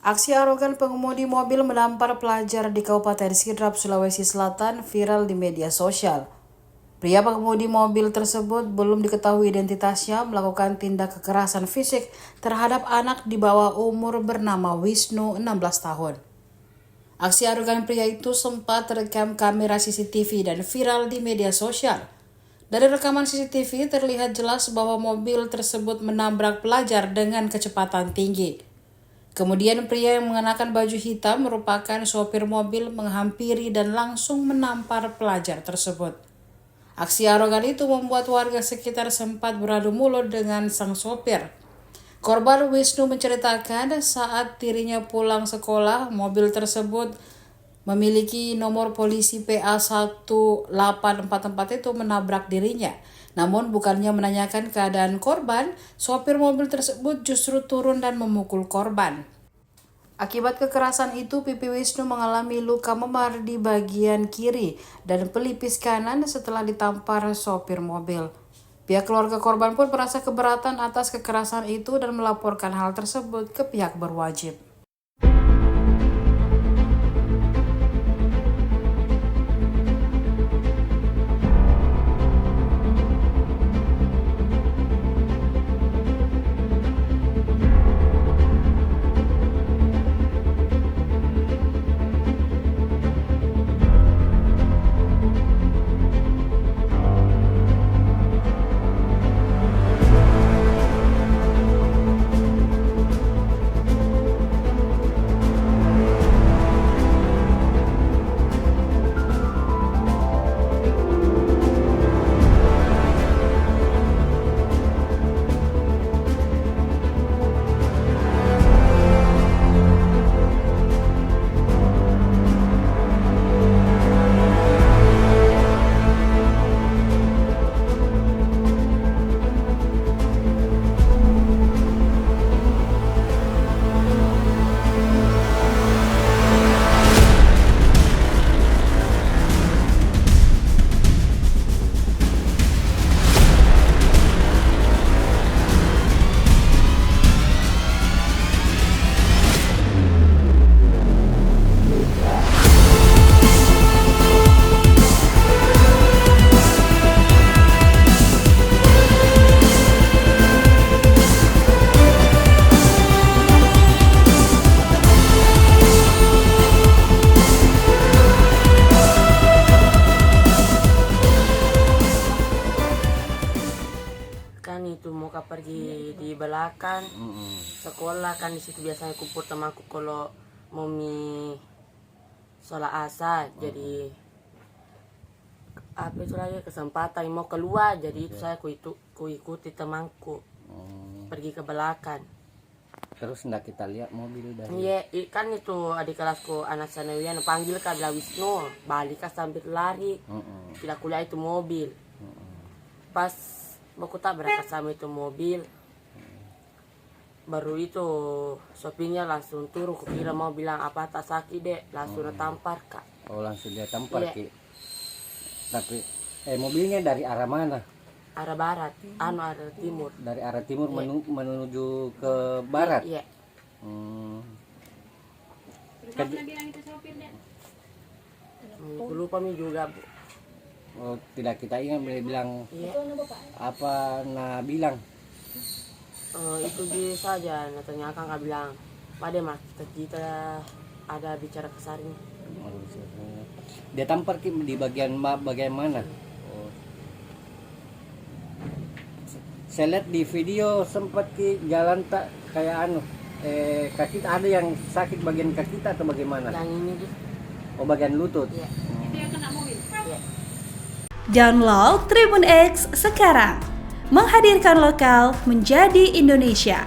Aksi arogan pengemudi mobil menampar pelajar di Kabupaten Sidrap, Sulawesi Selatan viral di media sosial. Pria pengemudi mobil tersebut belum diketahui identitasnya melakukan tindak kekerasan fisik terhadap anak di bawah umur bernama Wisnu, 16 tahun. Aksi arogan pria itu sempat terekam kamera CCTV dan viral di media sosial. Dari rekaman CCTV terlihat jelas bahwa mobil tersebut menabrak pelajar dengan kecepatan tinggi. Kemudian pria yang mengenakan baju hitam merupakan sopir mobil menghampiri dan langsung menampar pelajar tersebut. Aksi arogan itu membuat warga sekitar sempat beradu mulut dengan sang sopir. Korban Wisnu menceritakan saat dirinya pulang sekolah, mobil tersebut memiliki nomor polisi PA 1844 itu menabrak dirinya. Namun bukannya menanyakan keadaan korban, sopir mobil tersebut justru turun dan memukul korban. Akibat kekerasan itu, pipi Wisnu mengalami luka memar di bagian kiri dan pelipis kanan setelah ditampar sopir mobil. Pihak keluarga korban pun merasa keberatan atas kekerasan itu dan melaporkan hal tersebut ke pihak berwajib. Kan itu mau pergi di belakang sekolah, kan di situ biasanya kumpul temanku kalau mau sholat asar. Jadi apa itu lagi kesempatan mau keluar, jadi itu saya ikuti temanku pergi ke belakang. Terus ndak kita lihat mobil dari Iya, kan itu adik kelasku anak Sanawian panggil kan bilang Wisnu balik sambil lari tidak kuliah itu mobil. Pas aku tak berangkat sama itu mobil, baru itu sopirnya langsung turun. Kukira mau bilang apa tak sakit dek, langsung tampar kak. Oh, langsung dia tampar. Iya. Ki. Tapi mobilnya dari arah mana? Arah barat, arah timur. Dari arah timur Iya. menuju ke barat. Iya. Terus apa bilang itu sopirnya? Aku lupa mi juga bu. Oh, tidak kita ingat bilang Iya. apa bilang. Itu dia saja. Natanya akan bilang, pada mas kita ada bicara kesarnya. Dia tampar Ki, di bagian mana? Oh. Saya lihat di video sempat Ki jalan tak kayak kaki ada yang sakit bagian kaki atau bagaimana? Yang ini dia. Oh, bagian lutut. Iya. Itu yang kena mobil. Iya. Download Tribun X sekarang, menghadirkan lokal menjadi Indonesia.